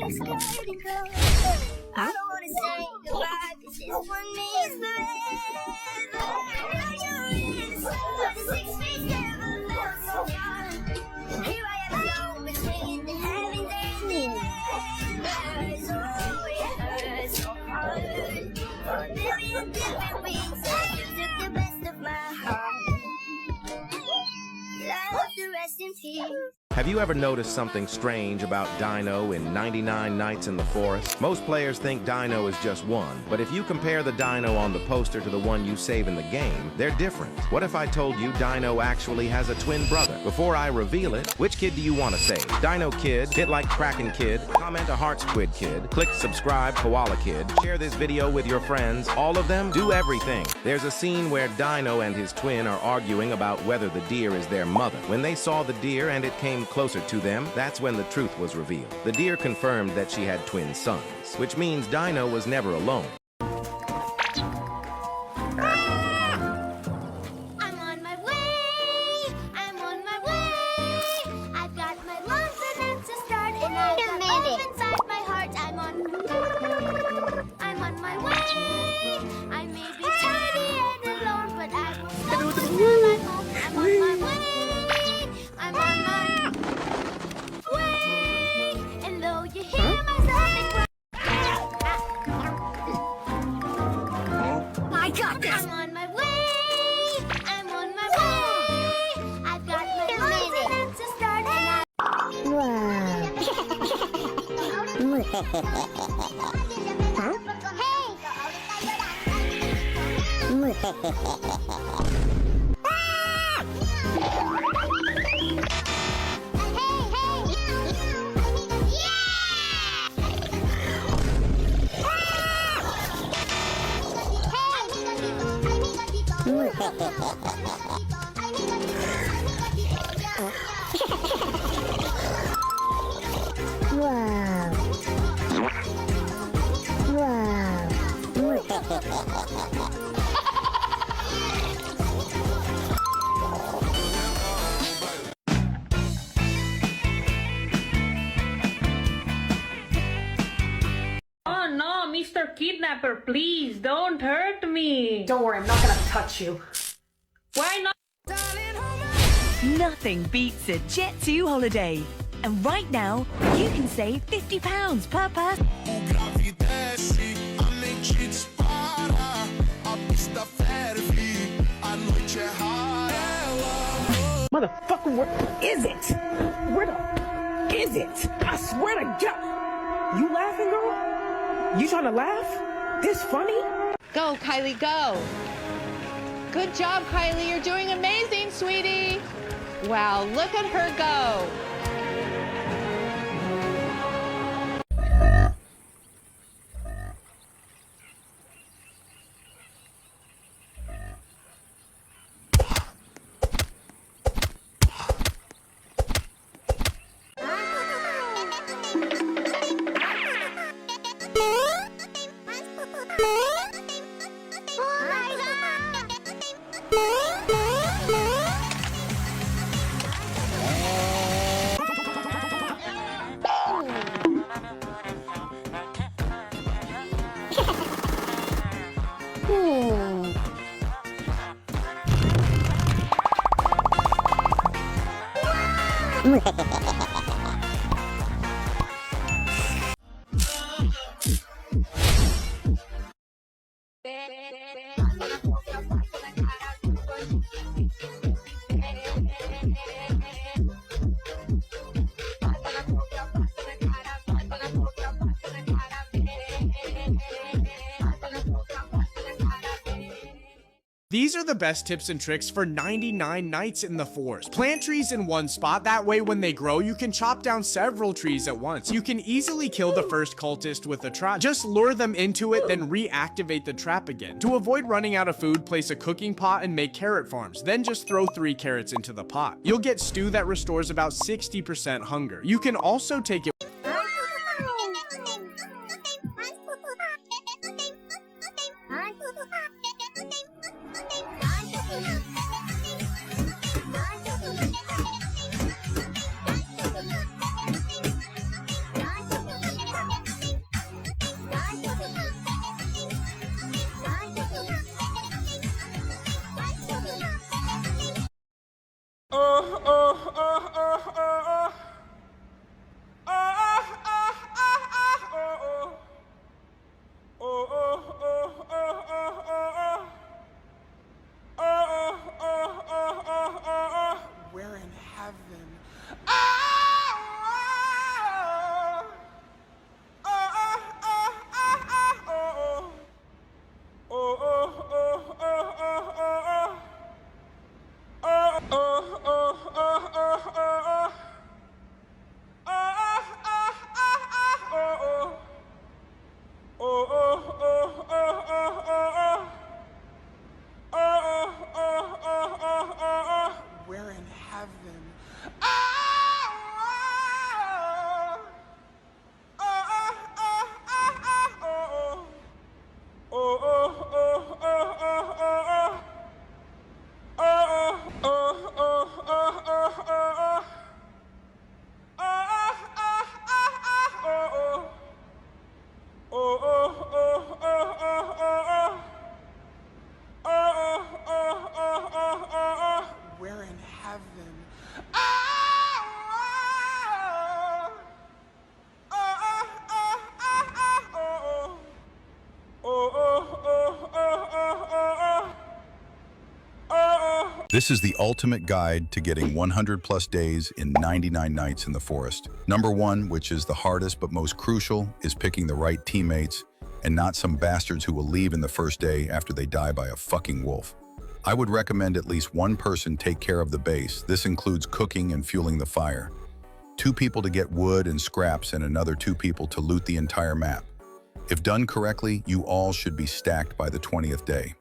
I don't wanna say goodbye, 'cause this one means forever. 6 feet never felt so young. Here I am, so between the heavens and the earth. Oh, it hurts so hard. For a million different reasons, you took the best of my heart. Love to rest in peace. Have you ever noticed something strange about Dino in 99 Nights in the Forest? Most players think Dino is just one, but if you compare the Dino on the poster to the one you save in the game, they're different. What if I told you Dino actually has a twin brother? Before I reveal it, which kid do you want to save? Dino Kid, hit like Kraken Kid, comment a heart squid kid, click subscribe Koala Kid, share this video with your friends, all of them, do everything. There's a scene where Dino and his twin are arguing about whether the deer is their mother. When they saw the deer and it came closer to them, that's when the truth was revealed. The deer confirmed that she had twin sons, which means Dino was never alone. I'm on my way, I'm on my way. I've got my lungs and to start, and I've got love inside my heart. I'm on my way. I may be tiny and alone, but I will stop until I'm home. I'm on my way, I'm on my way. And though you hear my stomach I got this. I'm on my way, I'm on my way. I've got my lungs to start, and Oh no, Mr. Kidnapper, please don't hurt me. Don't worry, I'm not gonna touch you. Why not? Nothing beats a Jet2 holiday. And right now, you can save £50 per person. Motherfucker, where is it? Where the is it? I swear to God. You laughing, girl? You trying to laugh? This funny? Go, Kylie, go. Good job, Kylie. You're doing amazing, sweetie. Wow, look at her go. These are the best tips and tricks for 99 nights in the forest. Plant trees in one spot, that way when they grow you can chop down several trees at once. You can easily kill the first cultist with a trap. Just lure them into it, then reactivate the trap again. To avoid running out of food, place a cooking pot and make carrot farms, then just throw 3 carrots into the pot. You'll get stew that restores about 60% hunger. You can also take it This is the ultimate guide to getting 100+ days in 99 nights in the forest. Number 1, which is the hardest but most crucial, is picking the right teammates and not some bastards who will leave in the first day after they die by a fucking wolf. I would recommend at least one person take care of the base. This includes cooking and fueling the fire. 2 people to get wood and scraps and another 2 people to loot the entire map. If done correctly, you all should be stacked by the 20th day.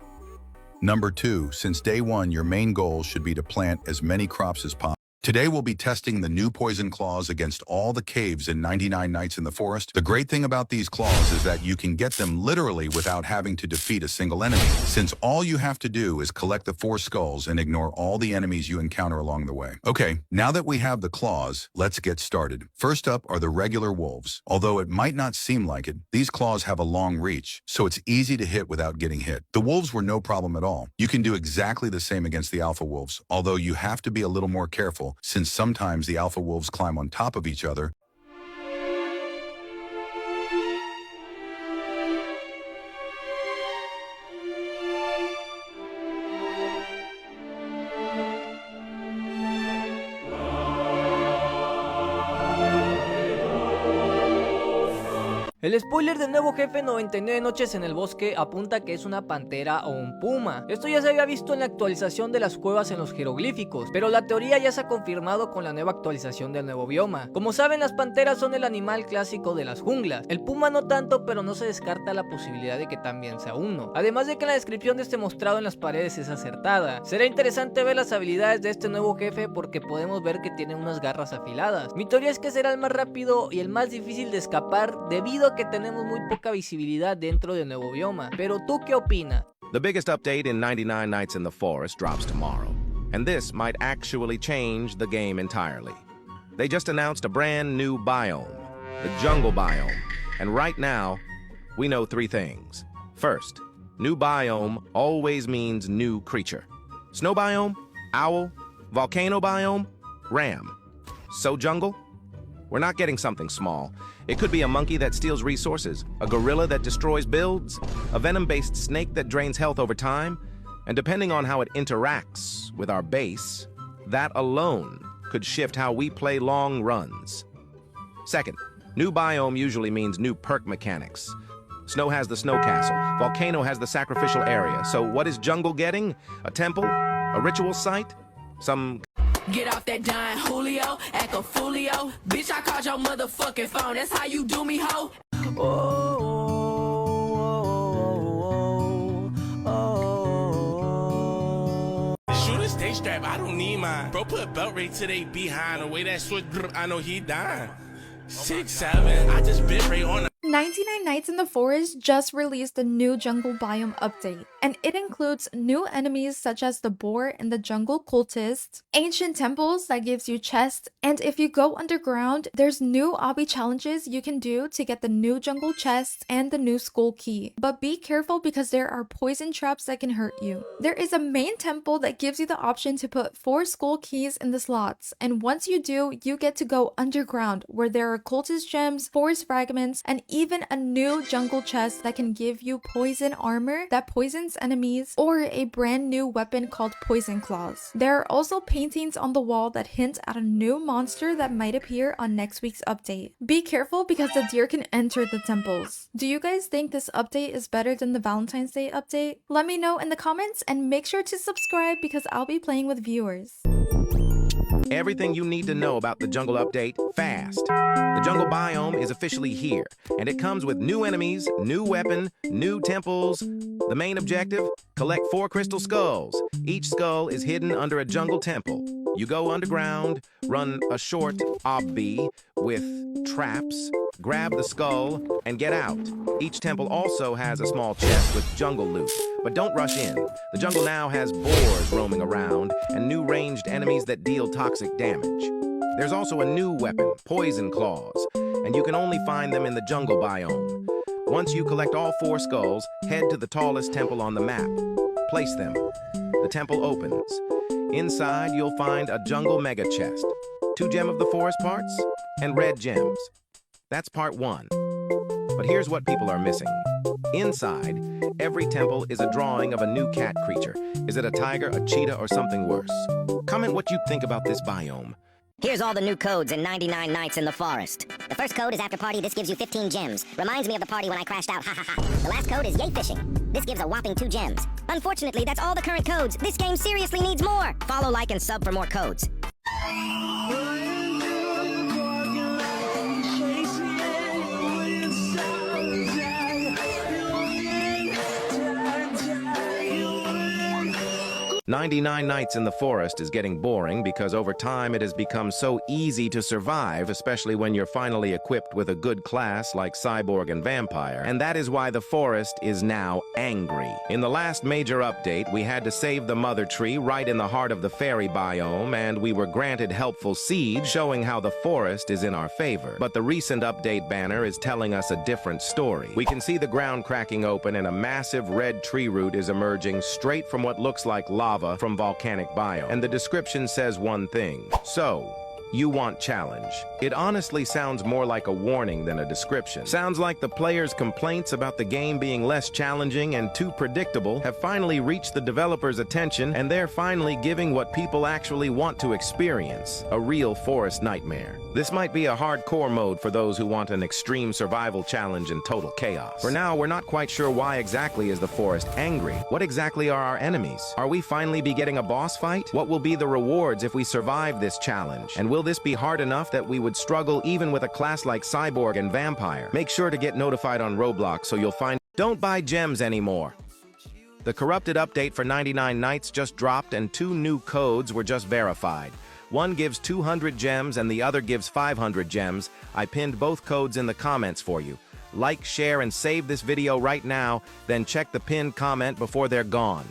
Number 2, since day 1, your main goal should be to plant as many crops as possible. Today we'll be testing the new poison claws against all the caves in 99 nights in the forest. The great thing about these claws is that you can get them literally without having to defeat a single enemy, since all you have to do is collect the 4 skulls and ignore all the enemies you encounter along the way. Okay, now that we have the claws, let's get started. First up are the regular wolves. Although it might not seem like it, these claws have a long reach, so it's easy to hit without getting hit. The wolves were no problem at all. You can do exactly the same against the alpha wolves, although you have to be a little more careful, since sometimes the alpha wolves climb on top of each other. El spoiler del nuevo jefe 99 noches en el bosque apunta que es una pantera o un puma. Esto ya se había visto en la actualización de las cuevas en los jeroglíficos, pero la teoría ya se ha confirmado con la nueva actualización del nuevo bioma. Como saben, las panteras son el animal clásico de las junglas. El puma no tanto, pero no se descarta la posibilidad de que también sea uno. Además de que la descripción de este mostrado en las paredes es acertada. Será interesante ver las habilidades de este nuevo jefe porque podemos ver que tiene unas garras afiladas. Mi teoría es que será el más rápido y el más difícil de escapar debido a que tenemos muy poca visibilidad dentro del nuevo bioma. Pero ¿tú qué opinas? The biggest update in 99 Nights in the Forest drops tomorrow, and this might actually change the game entirely. They just announced a brand new biome, the jungle biome, and right now, we know 3 things. First, new biome always means new creature. Snow biome, owl, volcano biome, ram. So jungle? We're not getting something small. It could be a monkey that steals resources, a gorilla that destroys builds, a venom-based snake that drains health over time, and depending on how it interacts with our base, that alone could shift how we play long runs. Second, new biome usually means new perk mechanics. Snow has the snow castle, volcano has the sacrificial area, so what is jungle getting? A temple? A ritual site? Some... Get off that dime, Julio, act a folio. Bitch, I called your motherfucking phone, that's how you do me, ho. Shooter stay strapped, I don't need mine. Bro, put a belt right to they behind. The way that switch, I know he dying. 6'7", I just bit right on 99 Nights in the Forest just released the new jungle biome update, and it includes new enemies such as the boar and the jungle cultists, ancient temples that gives you chests, and if you go underground, there's new obby challenges you can do to get the new jungle chests and the new skull key. But be careful because there are poison traps that can hurt you. There is a main temple that gives you the option to put 4 skull keys in the slots, and once you do, you get to go underground where there are cultist gems, forest fragments, and even a new jungle chest that can give you poison armor that poisons enemies, or a brand new weapon called poison claws. There are also paintings on the wall that hint at a new monster that might appear on next week's update. Be careful because the deer can enter the temples. Do you guys think this update is better than the Valentine's Day update? Let me know in the comments and make sure to subscribe because I'll be playing with viewers. Everything you need to know about the jungle update fast. The jungle biome is officially here, and it comes with new enemies, new weapon, new temples. The main objective? Collect 4 crystal skulls. Each skull is hidden under a jungle temple. You go underground, run a short obby with traps, grab the skull, and get out. Each temple also has a small chest with jungle loot, but don't rush in. The jungle now has boars roaming around and new ranged enemies that deal toxic damage. There's also a new weapon, poison claws, and you can only find them in the jungle biome. Once you collect all 4 skulls, head to the tallest temple on the map. Place them. The temple opens. Inside, you'll find a jungle mega chest, 2 gem of the forest parts, and red gems. That's part 1. But here's what people are missing. Inside, every temple is a drawing of a new cat creature. Is it a tiger, a cheetah, or something worse? Comment what you think about this biome. Here's all the new codes in 99 Nights in the Forest. The first code is after party. This gives you 15 gems. Reminds me of the party when I crashed out. Ha ha ha. The last code is yay fishing. This gives a whopping 2 gems. Unfortunately, that's all the current codes. This game seriously needs more. Follow, like, and sub for more codes. "99 Nights in the Forest" is getting boring because over time it has become so easy to survive, especially when you're finally equipped with a good class like cyborg and vampire, and that is why the forest is now angry. In the last major update, we had to save the mother tree right in the heart of the fairy biome, and we were granted helpful seeds showing how the forest is in our favor. But the recent update banner is telling us a different story. We can see the ground cracking open and a massive red tree root is emerging straight from what looks like lava from volcanic biome. And the description says one thing. So, you want challenge. It honestly sounds more like a warning than a description. Sounds like the players' complaints about the game being less challenging and too predictable have finally reached the developers' attention, and they're finally giving what people actually want to experience, a real forest nightmare. This might be a hardcore mode for those who want an extreme survival challenge and total chaos. For now, we're not quite sure why exactly is the forest angry. What exactly are our enemies? Are we finally be getting a boss fight? What will be the rewards if we survive this challenge? And will this be hard enough that we would struggle even with a class like cyborg and vampire? Make sure to get notified on Roblox so you'll find. Don't buy gems anymore. The corrupted update for 99 Nights just dropped and 2 new codes were just verified. One gives 200 gems and the other gives 500 gems. I pinned both codes in the comments for you. Like, share, and save this video right now, then check the pinned comment before they're gone.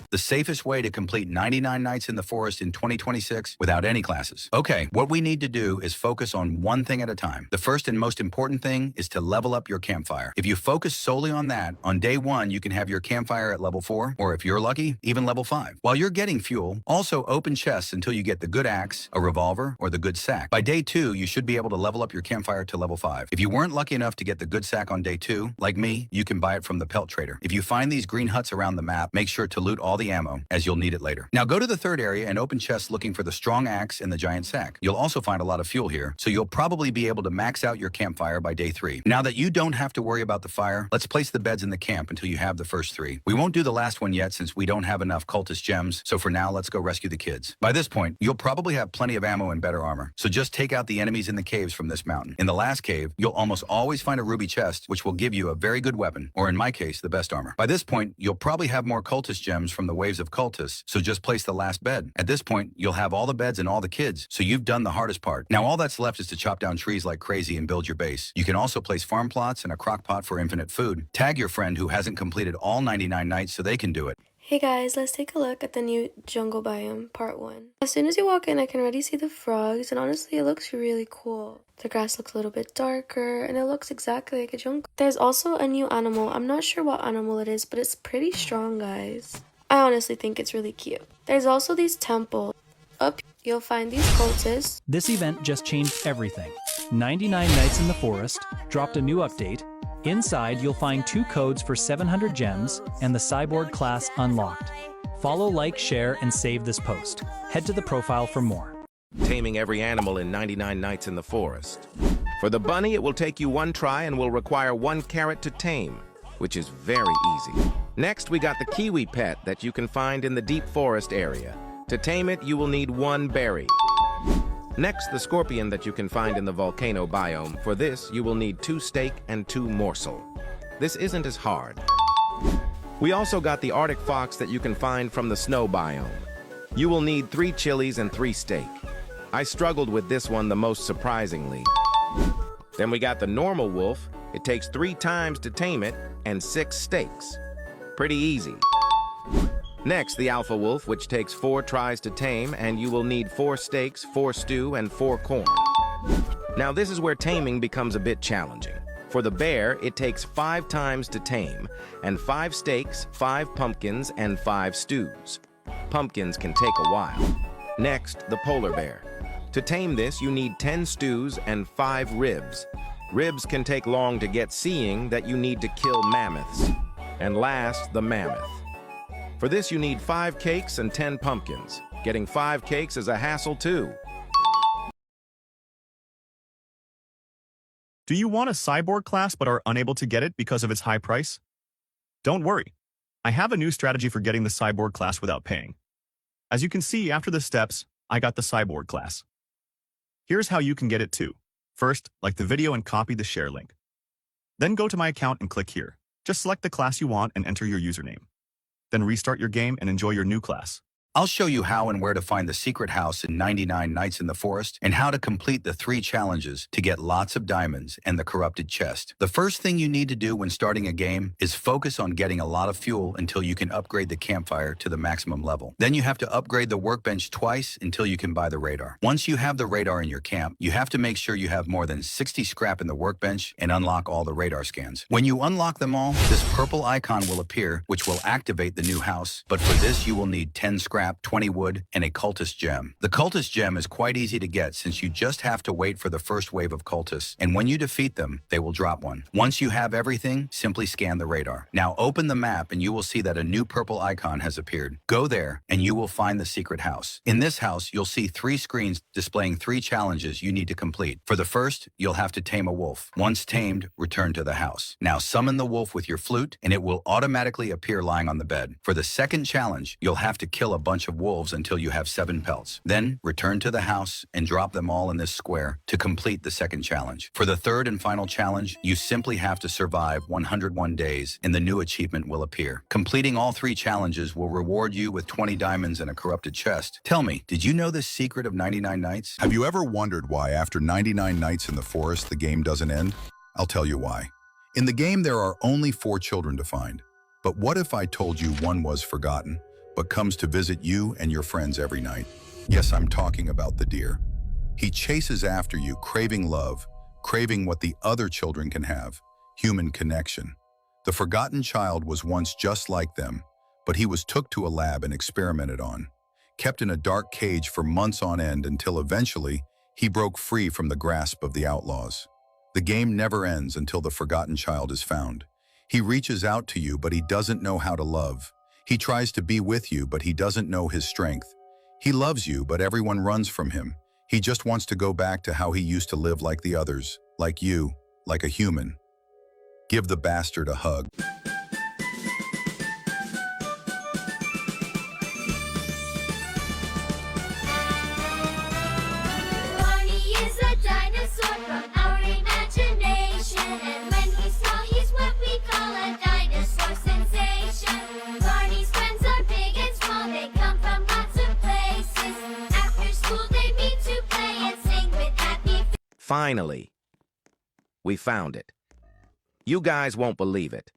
The safest way to complete 99 Nights in the Forest in 2026 without any classes. Okay, what we need to do is focus on one thing at a time. The first and most important thing is to level up your campfire. If you focus solely on that, on day 1, you can have your campfire at level 4, or if you're lucky, even level 5. While you're getting fuel, also open chests until you get the good axe, a revolver, or the good sack. By day 2, you should be able to level up your campfire to level 5. If you weren't lucky enough to get the good sack on day 2, like me, you can buy it from the pelt trader. If you find these green huts around the map, make sure to loot all the ammo, as you'll need it later. Now go to the 3rd area and open chests looking for the strong axe and the giant sack. You'll also find a lot of fuel here, so you'll probably be able to max out your campfire by day 3. Now that you don't have to worry about the fire, let's place the beds in the camp until you have the first 3. We won't do the last one yet since we don't have enough cultist gems, so for now let's go rescue the kids. By this point, you'll probably have plenty of ammo and better armor, so just take out the enemies in the caves from this mountain. In the last cave, you'll almost always find a ruby chest, which will give you a very good weapon, or in my case, the best armor. By this point, you'll probably have more cultist gems from the waves of cultists, so just place the last bed. At this point, you'll have all the beds and all the kids, so you've done the hardest part. Now all that's left is to chop down trees like crazy and build your base. You can also place farm plots and a crock pot for infinite food. Tag your friend who hasn't completed all 99 nights so they can do it. Hey guys, let's take a look at the new jungle biome, part 1. As soon as you walk in, I can already see the frogs, and honestly, it looks really cool. The grass looks a little bit darker, and it looks exactly like a jungle. There's also a new animal. I'm not sure what animal it is, but it's pretty strong, guys. I honestly think it's really cute. There's also these temples. Up you'll find these cultists. This event just changed everything. 99 Nights in the Forest dropped a new update. Inside you'll find 2 codes for 700 gems and the cyborg class unlocked. Follow, like, share, and save this post. Head to the profile for more. Taming every animal in 99 Nights in the Forest. For the bunny, it will take you 1 try and will require 1 carrot to tame, which is very easy. Next, we got the kiwi pet that you can find in the deep forest area. To tame it, you will need 1 berry. Next, the scorpion that you can find in the volcano biome. For this, you will need 2 steak and 2 morsel. This isn't as hard. We also got the Arctic fox that you can find from the snow biome. You will need 3 chilies and 3 steak. I struggled with this one the most surprisingly. Then we got the normal wolf. It takes 3 times to tame it and 6 steaks. Pretty easy. Next, the alpha wolf, which takes 4 tries to tame, and you will need 4 steaks, 4 stew, and 4 corn. Now this is where taming becomes a bit challenging. For the bear, it takes 5 times to tame, and 5 steaks, 5 pumpkins, and 5 stews. Pumpkins can take a while. Next, the polar bear. To tame this, you need 10 stews and 5 ribs. Ribs can take long to get, seeing that you need to kill mammoths. And last, the mammoth. For this you need 5 cakes and 10 pumpkins. Getting 5 cakes is a hassle too. Do you want a cyborg class but are unable to get it because of its high price? Don't worry. I have a new strategy for getting the cyborg class without paying. As you can see after the steps, I got the cyborg class. Here's how you can get it too. First, like the video and copy the share link. Then go to my account and click here. Just select the class you want and enter your username. Then restart your game and enjoy your new class. I'll show you how and where to find the secret house in 99 Nights in the Forest and how to complete the 3 challenges to get lots of diamonds and the corrupted chest. The first thing you need to do when starting a game is focus on getting a lot of fuel until you can upgrade the campfire to the maximum level. Then you have to upgrade the workbench twice until you can buy the radar. Once you have the radar in your camp, you have to make sure you have more than 60 scrap in the workbench and unlock all the radar scans. When you unlock them all, this purple icon will appear, which will activate the new house. But for this, you will need 10 scrap, 20 wood, and a cultist gem. The cultist gem is quite easy to get since you just have to wait for the first wave of cultists, and when you defeat them, they will drop one. Once you have everything, simply scan the radar. Now open the map and you will see that a new purple icon has appeared. Go there and you will find the secret house. In this house, you'll see 3 screens displaying 3 challenges you need to complete. For the first, you'll have to tame a wolf. Once tamed, return to the house. Now summon the wolf with your flute and it will automatically appear lying on the bed. For the second challenge, you'll have to kill a bunch of wolves until you have 7 pelts. Then return to the house and drop them all in this square to complete the second challenge. For the third and final challenge, you simply have to survive 101 days and the new achievement will appear. Completing all 3 challenges will reward you with 20 diamonds and a corrupted chest. Tell me, did you know the secret of 99 Nights? Have you ever wondered why after 99 Nights in the Forest the game doesn't end? I'll tell you why. In the game there are only 4 children to find. But what if I told you one was forgotten, but comes to visit you and your friends every night? Yes, I'm talking about the deer. He chases after you, craving love, craving what the other children can have, human connection. The forgotten child was once just like them, but he was took to a lab and experimented on, kept in a dark cage for months on end until eventually he broke free from the grasp of the outlaws. The game never ends until the forgotten child is found. He reaches out to you, but he doesn't know how to love. He tries to be with you, but he doesn't know his strength. He loves you, but everyone runs from him. He just wants to go back to how he used to live like the others, like you, like a human. Give the bastard a hug. Barney is a dinosaur from our imagination, and when he's small, he's what we call a dinosaur sensation. Barney's friends are big and small, they come from lots of places. After school, they meet to play and sing with happy. Finally, we found it. You guys won't believe it,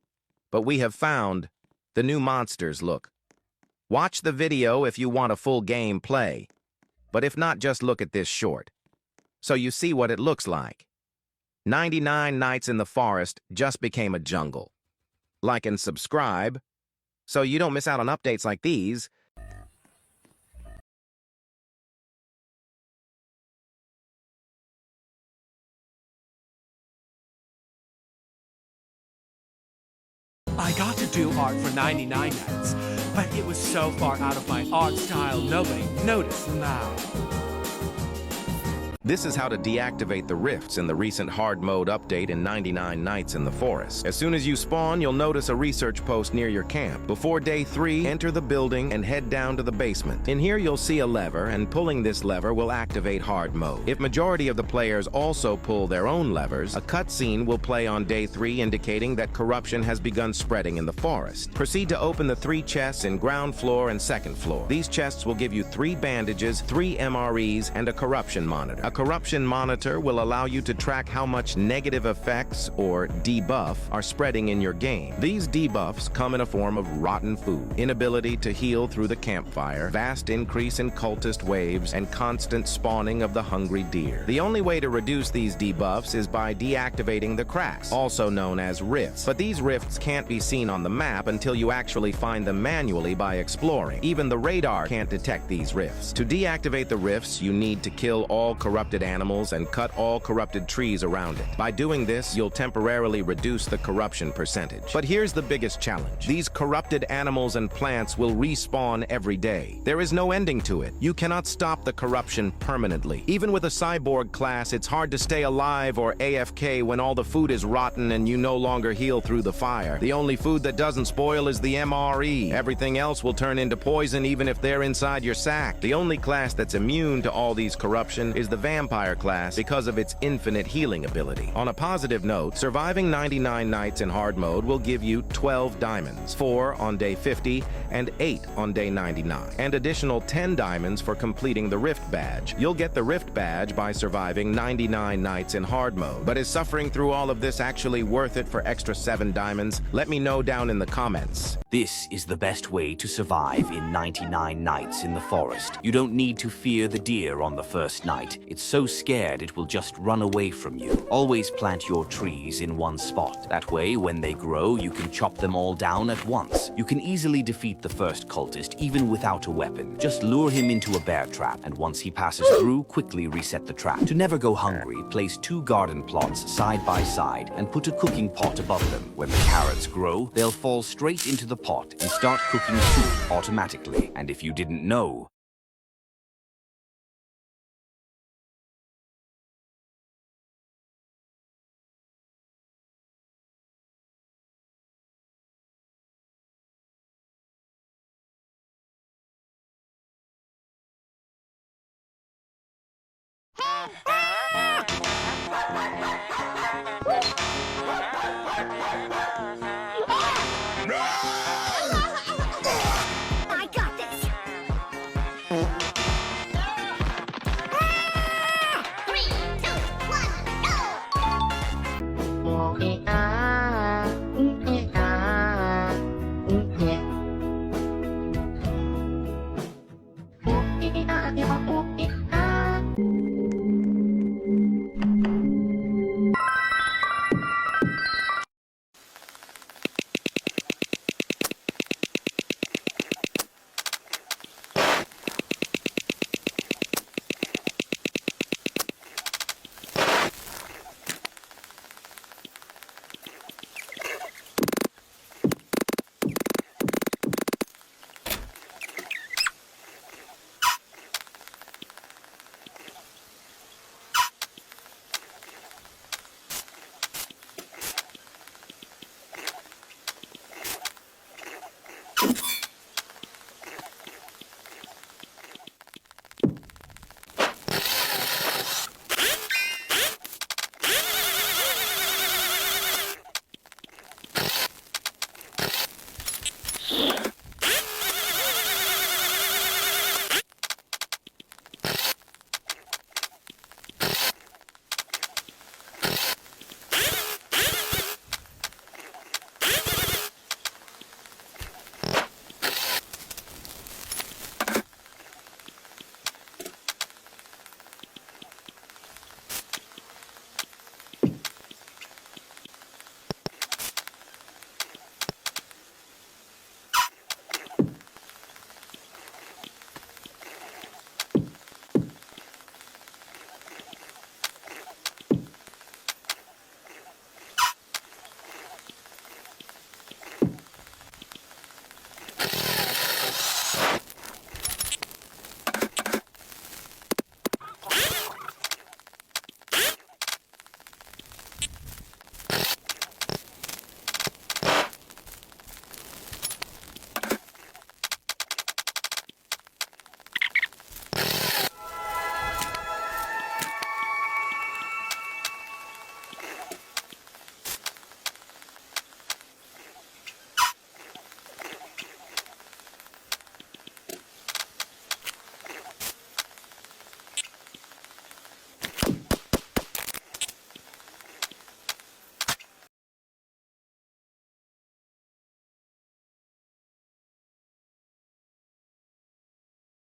but we have found the new monsters. Look. Watch the video if you want a full game play, but if not, just look at this short, so you see what it looks like. 99 Nights in the Forest just became a jungle. Like and subscribe, so you don't miss out on updates like these. I got to do art for 99 Nights, but it was so far out of my art style, nobody noticed now. This is how to deactivate the rifts in the recent hard mode update in 99 Nights in the Forest. As soon as you spawn, you'll notice a research post near your camp. Before day 3, enter the building and head down to the basement. In here, you'll see a lever, and pulling this lever will activate hard mode. If majority of the players also pull their own levers, a cutscene will play on day 3 indicating that corruption has begun spreading in the forest. Proceed to open the 3 chests in ground floor and second floor. These chests will give you 3 bandages, 3 MREs, and a corruption monitor. A corruption monitor will allow you to track how much negative effects, or debuff, are spreading in your game. These debuffs come in a form of rotten food, inability to heal through the campfire, vast increase in cultist waves, and constant spawning of the hungry deer. The only way to reduce these debuffs is by deactivating the cracks, also known as rifts. But these rifts can't be seen on the map until you actually find them manually by exploring. Even the radar can't detect these rifts. To deactivate the rifts, you need to kill all corruption corrupted animals and cut all corrupted trees around it. By doing this, you'll temporarily reduce the corruption percentage. But here's the biggest challenge. These corrupted animals and plants will respawn every day. There is no ending to it. You cannot stop the corruption permanently. Even with a cyborg class, it's hard to stay alive or AFK when all the food is rotten and you no longer heal through the fire. The only food that doesn't spoil is the MRE. Everything else will turn into poison even if they're inside your sack. The only class that's immune to all these corruption is the vampire class because of its infinite healing ability. On a positive note, surviving 99 nights in hard mode will give you 12 diamonds, 4 on day 50 and 8 on day 99, and additional 10 diamonds for completing the Rift badge. You'll get the Rift badge by surviving 99 nights in hard mode. But is suffering through all of this actually worth it for extra 7 diamonds? Let me know down in the comments. This is the best way to survive in 99 nights in the forest. You don't need to fear the deer on the first night. It's so scared it will just run away from you. Always plant your trees in one spot. That way, when they grow, you can chop them all down at once. You can easily defeat the first cultist even without a weapon. Just lure him into a bear trap, and once he passes through, quickly reset the trap. To never go hungry, place 2 garden plots side by side and put a cooking pot above them. When the carrots grow, they'll fall straight into the pot and start cooking soup automatically. And if you didn't know,